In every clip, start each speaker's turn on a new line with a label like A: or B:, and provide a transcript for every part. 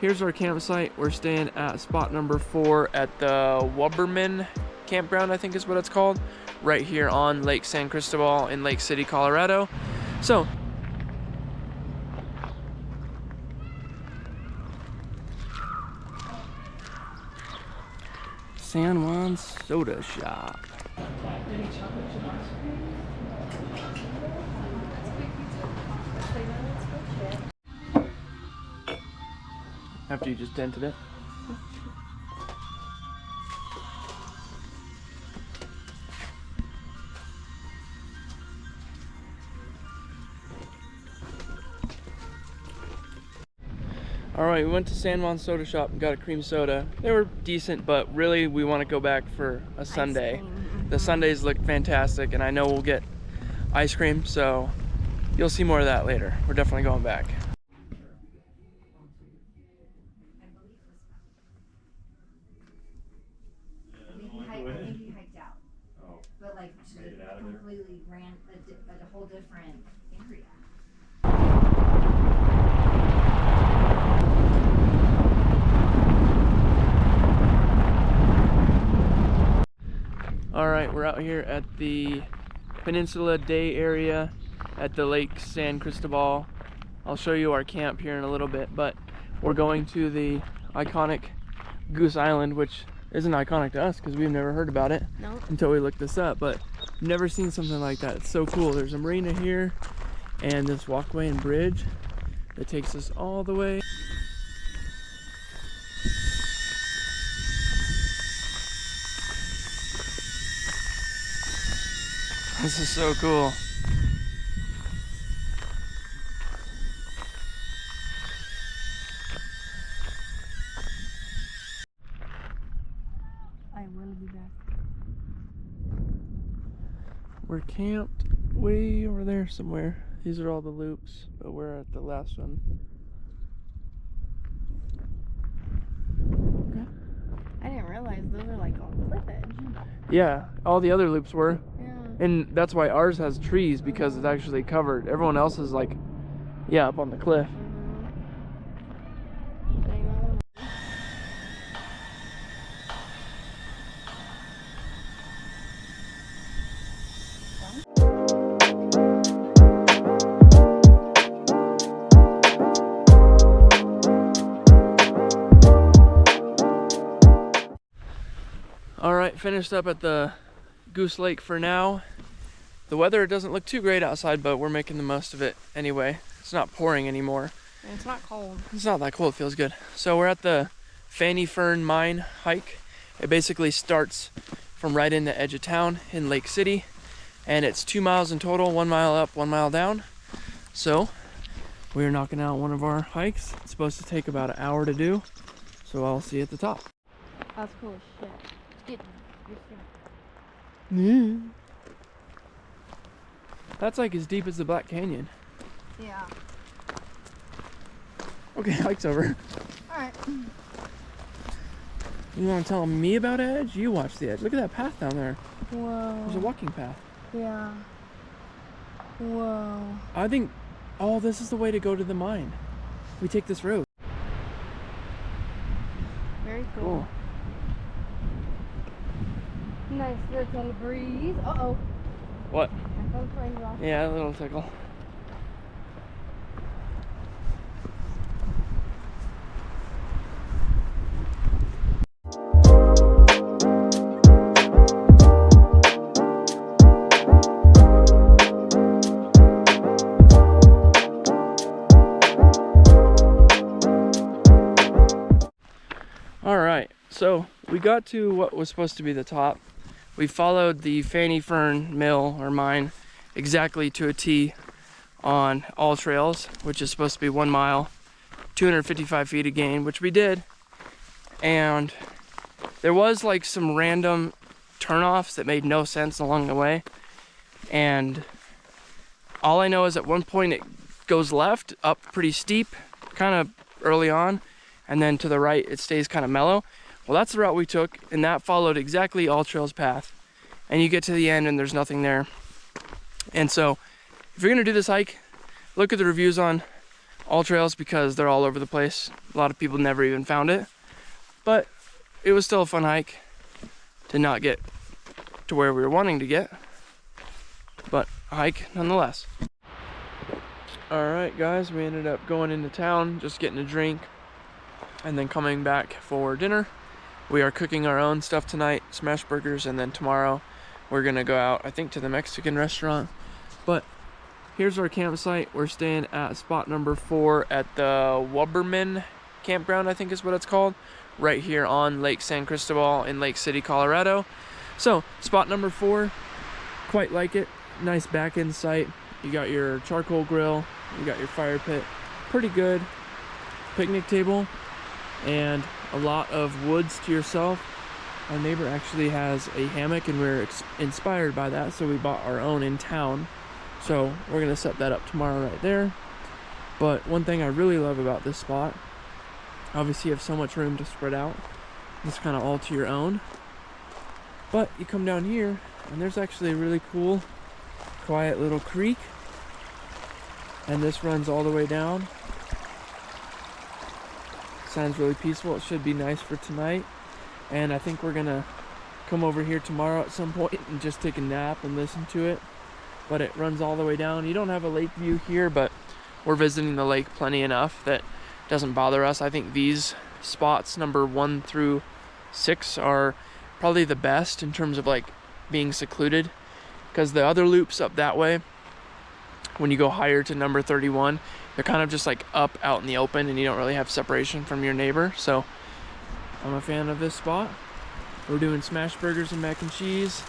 A: here's our campsite. We're staying at spot number 4 at the Wupperman Campground, I think is what it's called, right here on Lake San Cristobal in Lake City, Colorado. So San Juan Soda Shop. After you just dented it. Alright, we went to San Juan Soda Shop and got a cream soda. They were decent, but really we want to go back for a sundae. The sundaes look fantastic, and I know we'll get ice cream, so you'll see more of that later. We're definitely going back.
B: He hiked out. Oh. But like completely ran a whole different area.
A: Alright, we're out here at the Peninsula Day area at the Lake San Cristobal. I'll show you our camp here in a little bit, but we're going to the iconic Goose Island, which isn't iconic to us because we've never heard about it until we looked this up, but never seen something like that. It's so cool. There's a marina here and this walkway and bridge that takes us all the way. This is so cool.
B: I will be back.
A: We're camped way over there somewhere. These are all the loops, but we're at the last one. Okay.
B: I didn't realize those are like on cliff edge.
A: Yeah, all the other loops were.
B: Yeah.
A: And that's why ours has trees, because it's actually covered. Everyone else is like, yeah, up on the cliff. Alright, finished up at the Goose Lake for now. The weather doesn't look too great outside, but we're making the most of it anyway. It's not pouring anymore.
B: And it's not cold.
A: It's not that cold, it feels good. So we're at the Fanny Fern Mine hike. It basically starts from right in the edge of town in Lake City, and it's 2 miles in total, 1 mile up, 1 mile down. So we're knocking out one of our hikes. It's supposed to take about an hour to do, so I'll see you at the top.
B: That's cool as shit.
A: Yeah. That's like as deep as the Black Canyon.
B: Yeah.
A: Okay, hike's over.
B: Alright.
A: You want to tell me about Edge? You watch the Edge. Look at that path down there.
B: Whoa.
A: There's a walking path.
B: Yeah. Whoa.
A: I think, oh, this is the way to go to the mine. We take this road.
B: Very cool. Nice little breeze. Uh-oh.
A: What?
B: My phone's going off.
A: Yeah, a little tickle. Alright, so we got to what was supposed to be the top. We followed the Fanny Fern mill or mine exactly to a T on all trails, which is supposed to be 1 mile, 255 feet of gain, which we did. And there was like some random turnoffs that made no sense along the way. And all I know is at one point it goes left, up pretty steep, kind of early on, and then to the right it stays kind of mellow. Well, that's the route we took, and that followed exactly All Trails path. And you get to the end and there's nothing there. And so if you're gonna do this hike, look at the reviews on all trails because they're all over the place. A lot of people never even found it, but it was still a fun hike to not get to where we were wanting to get, but a hike nonetheless. All right, guys, we ended up going into town, just getting a drink, and then coming back for dinner. We are cooking our own stuff tonight, smash burgers, and then tomorrow we're gonna go out, I think, to the Mexican restaurant. But here's our campsite. We're staying at spot number 4 at the Wupperman Campground, I think is what it's called, right here on Lake San Cristobal in Lake City, Colorado. So spot number 4, quite like it. Nice back end site. You got your charcoal grill, you got your fire pit, pretty good picnic table, and a lot of woods to yourself. Our neighbor actually has a hammock, and we're inspired by that, so we bought our own in town. So we're gonna set that up tomorrow right there. But one thing I really love about this spot, obviously you have so much room to spread out. It's kind of all to your own. But you come down here, and there's actually a really cool, quiet little creek. And this runs all the way down. Sounds really peaceful. It should be nice for tonight. And I think we're gonna come over here tomorrow at some point and just take a nap and listen to it. But it runs all the way down. You don't have a lake view here, but we're visiting the lake plenty enough that it doesn't bother us. I think these spots, number 1 through 6, are probably the best in terms of like being secluded, because the other loops up that way, when you go higher to number 31, they're kind of just like up out in the open, and you don't really have separation from your neighbor. So I'm a fan of this spot. We're doing smash burgers and mac and cheese.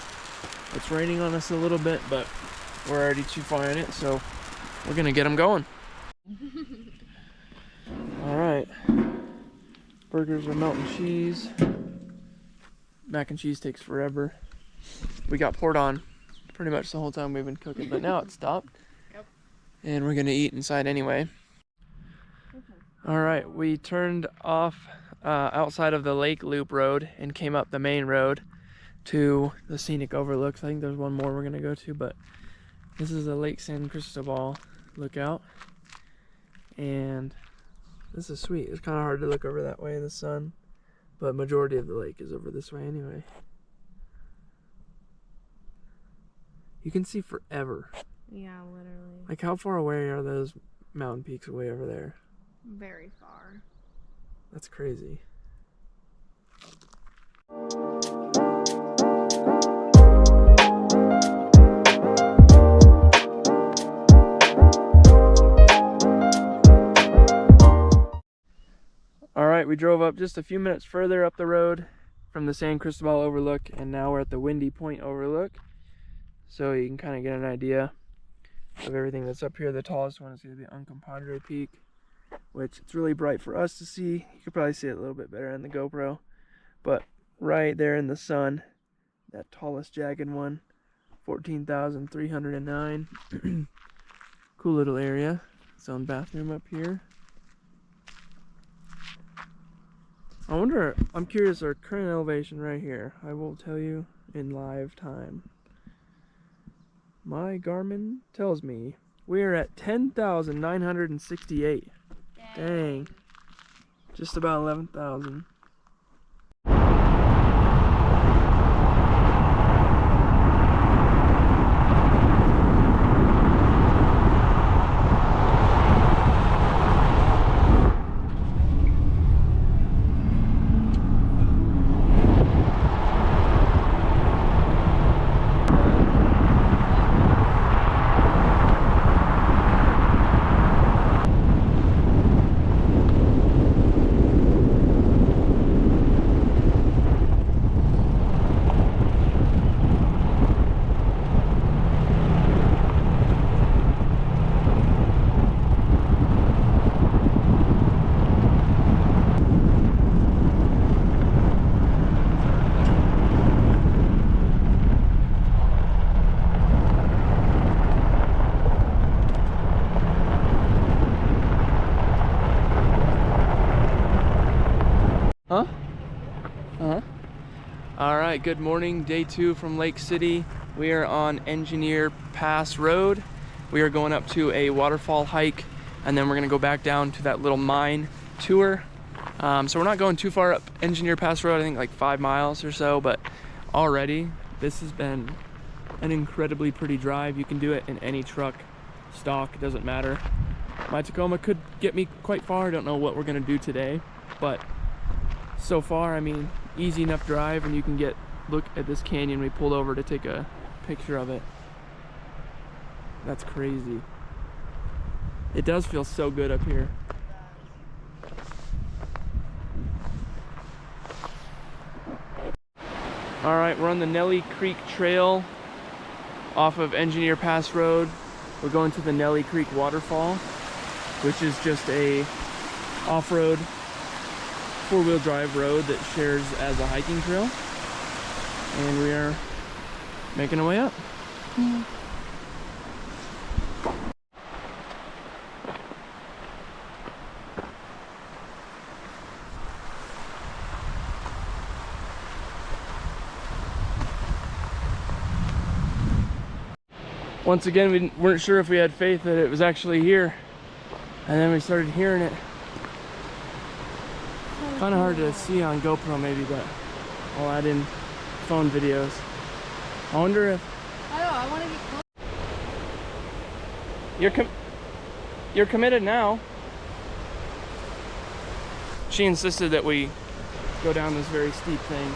A: It's raining on us a little bit, but we're already too far in it, so we're gonna get them going. All right, burgers are melting cheese. Mac and cheese takes forever. We got poured on pretty much the whole time we've been cooking, but now it's stopped. Yep. And we're gonna eat inside anyway. All right, we turned off outside of the Lake Loop Road and came up the main road to the scenic overlooks. I think there's one more we're gonna go to, but this is the Lake San Cristobal lookout, and this is sweet. It's kind of hard to look over that way in the sun, but majority of the lake is over this way anyway. You can see forever.
C: Yeah, literally.
A: Like, how far away are those mountain peaks way over there?
C: Very far.
A: That's crazy. All right, we drove up just a few minutes further up the road from the San Cristobal overlook, and now we're at the Windy Point overlook. So you can kind of get an idea of everything that's up here. The tallest one is going to be Uncompadre Peak, which it's really bright for us to see. You could probably see it a little bit better on the GoPro, but right there in the sun, that tallest jagged one, 14,309. Cool little area. Its own bathroom up here. I wonder, I'm curious, our current elevation right here. I will tell you in live time. My Garmin tells me we are at 10,968. Dang. Just about 11,000. Huh? All right, good morning. Day 2 from Lake City. We are on Engineer Pass Road. We are going up to a waterfall hike and then we're gonna go back down to that little mine tour. So we're not going too far up Engineer Pass Road, I think like 5 miles or so, but already this has been an incredibly pretty drive. You can do it in any truck, stock, it doesn't matter. My Tacoma could get me quite far. I don't know what we're gonna do today, but so far, I mean, easy enough drive, and you can look at this canyon we pulled over to take a picture of it. That's crazy. It does feel so good up here. All right, we're on the Nelly Creek Trail off of Engineer Pass Road. We're going to the Nelly Creek waterfall, which is just a off-road 4-wheel drive road that shares as a hiking trail. And we are making our way up. Once again, we weren't sure if we had faith that it was actually here, and then we started hearing it. Kind of hard to see on GoPro maybe, but I'll add in phone videos. I wonder if...
C: I know, I want to get close.
A: You're committed now. She insisted that we go down this very steep thing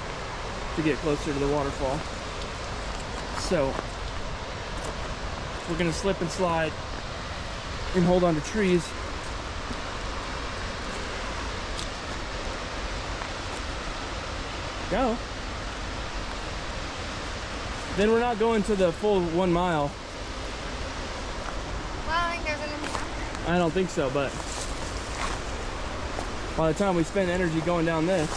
A: to get closer to the waterfall. So we're gonna slip and slide and hold on to trees. Go. Then we're not going to the full 1 mile.
C: Well, I think there's an...
A: I don't think so, but by the time we spend energy going down this,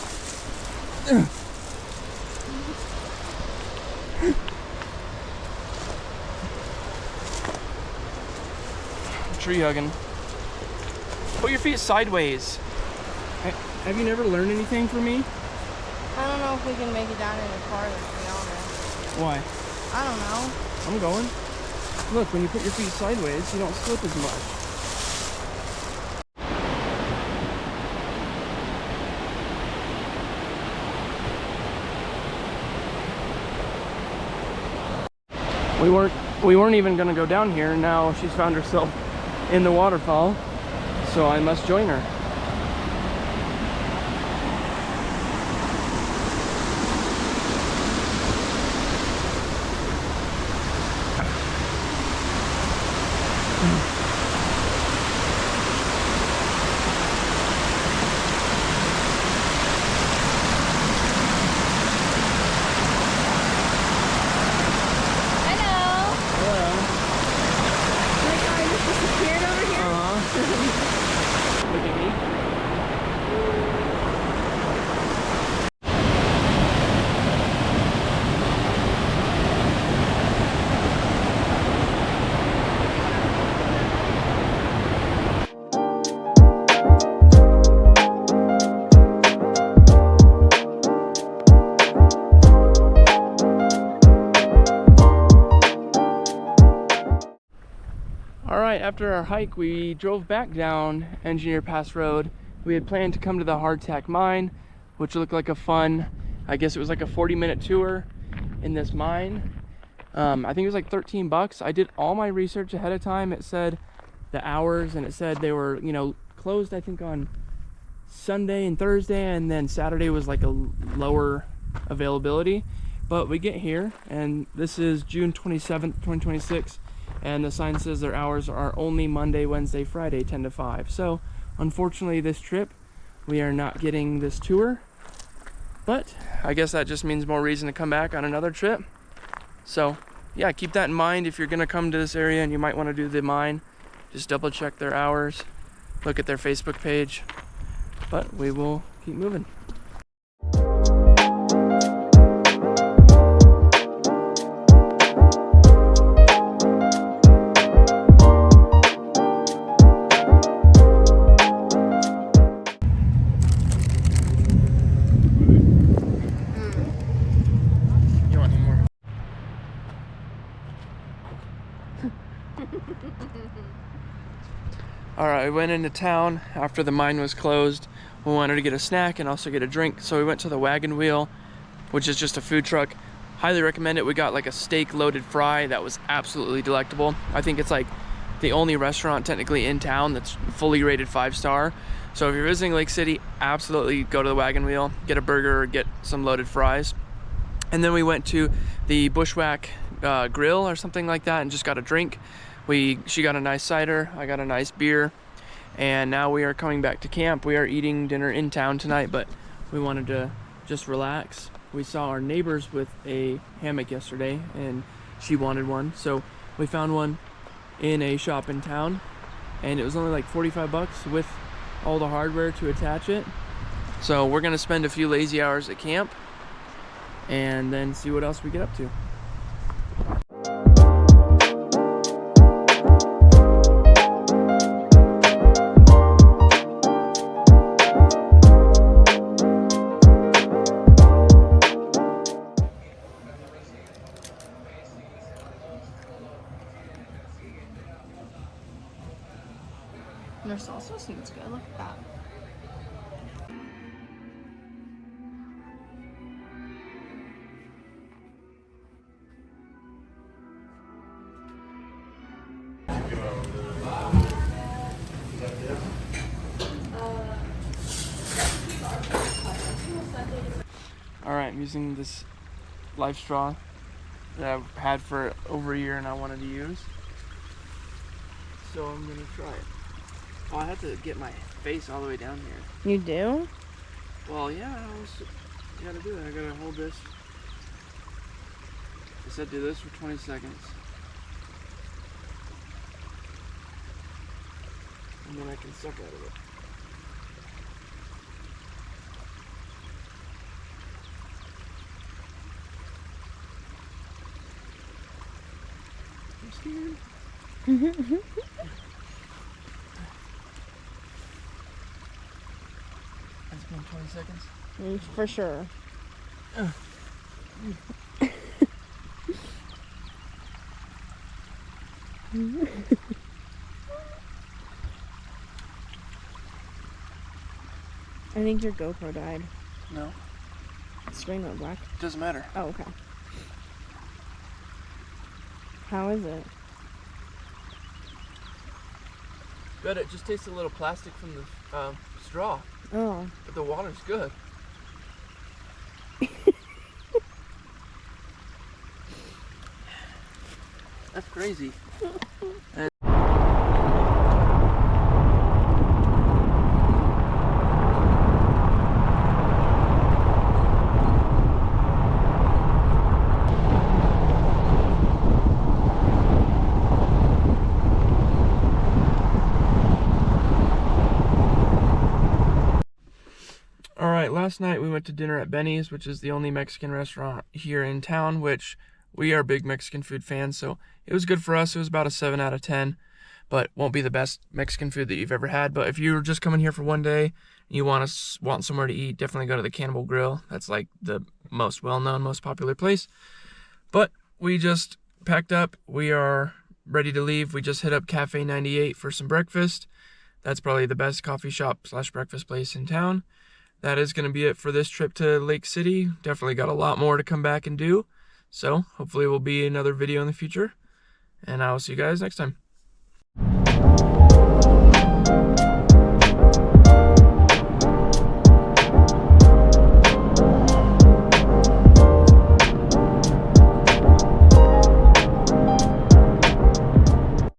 A: tree hugging. Put your feet sideways. Have you never learned anything from me?
C: I don't know if we can make it down any farther, to be honest.
A: Why?
C: I don't know.
A: I'm going. Look, when you put your feet sideways, you don't slip as much. We weren't even gonna go down here. Now she's found herself in the waterfall, so I must join her. After our hike, we drove back down Engineer Pass Road. We had planned to come to the hardtack mine, which looked like a fun, I guess it was like a 40-minute tour in this mine. I think it was like 13 bucks. I did all my research ahead of time. It said the hours, and it said they were, you know, closed I think on Sunday and Thursday, and then Saturday was like a lower availability. But we get here, and this is June 27th, 2026. And the sign says their hours are only Monday, Wednesday, Friday, 10 to 5. So, unfortunately, this trip, we are not getting this tour. But I guess that just means more reason to come back on another trip. So, yeah, keep that in mind if you're going to come to this area and you might want to do the mine. Just double check their hours, look at their Facebook page. But we will keep moving. All right, we went into town after the mine was closed. We wanted to get a snack and also get a drink, so we went to the Wagon Wheel, which is just a food truck. Highly recommend it. We got like a steak loaded fry that was absolutely delectable. I think it's like the only restaurant technically in town that's fully rated 5-star. So if you're visiting Lake City, absolutely go to the Wagon Wheel, get a burger or get some loaded fries. And then we went to the Bushwhack Grill or something like that and just got a drink. She got a nice cider, I got a nice beer, and now we are coming back to camp. We are eating dinner in town tonight, but we wanted to just relax. We saw our neighbors with a hammock yesterday and she wanted one, so we found one in a shop in town, and it was only like 45 bucks with all the hardware to attach it. So we're gonna spend a few lazy hours at camp and then see what else we get up to.
C: Their salsa seems good. Look at that.
A: All right, I'm using this life straw that I've had for over a year and I wanted to use. So I'm gonna try it. Oh, I have to get my face all the way down here.
C: You do?
A: Well, yeah, I gotta do it. I gotta hold this. I said do this for 20 seconds. And then I can suck out of it. I'm scared. It's been 20 seconds.
C: For sure. I think your GoPro died.
A: No,
C: Screen went black.
A: doesn't matter.
C: Oh, okay. How is it?
A: Good, it just tastes a little plastic from the straw,
C: Oh.
A: but the water's good. That's crazy. Last night we went to dinner at Benny's, which is the only Mexican restaurant here in town, which we are big Mexican food fans, so it was good for us. It was about a 7 out of 10, but won't be the best Mexican food that you've ever had. But if you're just coming here for one day and you want somewhere to eat, definitely go to the Cannibal Grill. That's like the most well-known, most popular place. But we just packed up. We are ready to leave. We just hit up Cafe 98 for some breakfast. That's probably the best coffee shop / breakfast place in town. That is going to be it for this trip to Lake City. Definitely got a lot more to come back and do. So hopefully will be another video in the future. And I will see you guys next time.